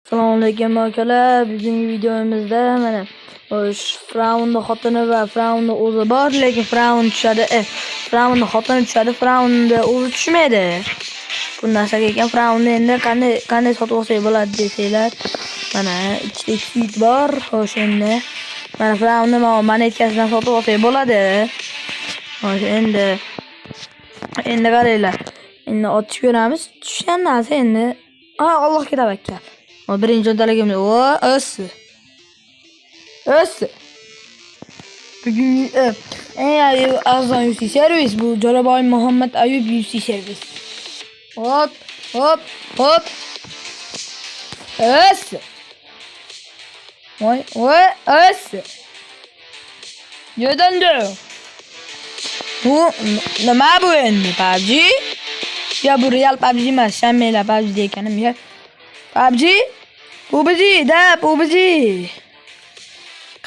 Assalomu alaykum akalar. Bizning videomizda mana Fraunning xotini va Fraunning o'zi bor, lekin Fraun tushadi. Fraunning xotini tushadi, Fraunning o'zi tushmaydi. Bu narsaga ekan Fraunni endi qanday sotib olsak bo'ladi desanglar, mana ikkita kit bor. Xo'sh, endi mana Fraunni monetkasidan sotib olsak bo'ladi. Xo'sh, endi qaranglar. Endi otib ko'ramiz. Tushgan narsa endi Allohga tavakkal. Birinchi o'ntaligimiz o'ssi. Bugungi eng arzon UC servis bu Jo'raboy Muhammad Ayub UC servis. Hop. O'ssi. Voy, o'ssi. Yo'danda. Bu nima bu endi? PUBG? Ya bu real PUBG emas, shammaylar PUBG deykanim ya. PUBG? PUBG.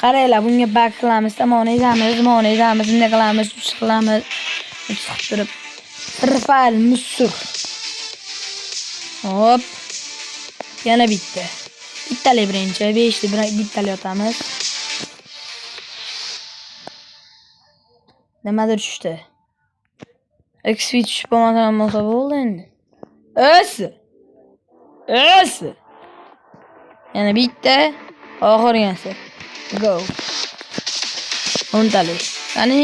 Qaranglar, bunga bak qilamiz, monetamiz, bunday qilamiz, qilamiz. Chiqib turib. Profil musur. Hop. Yana bitta. Bittali birinchi, 5 bittali yotamiz. Nimadir tushdi. X-Switch tushib bo'lsa bo'ldi endi. O'ssi. Yana bitta, oxirgisi. Go. O'ntali. Qani?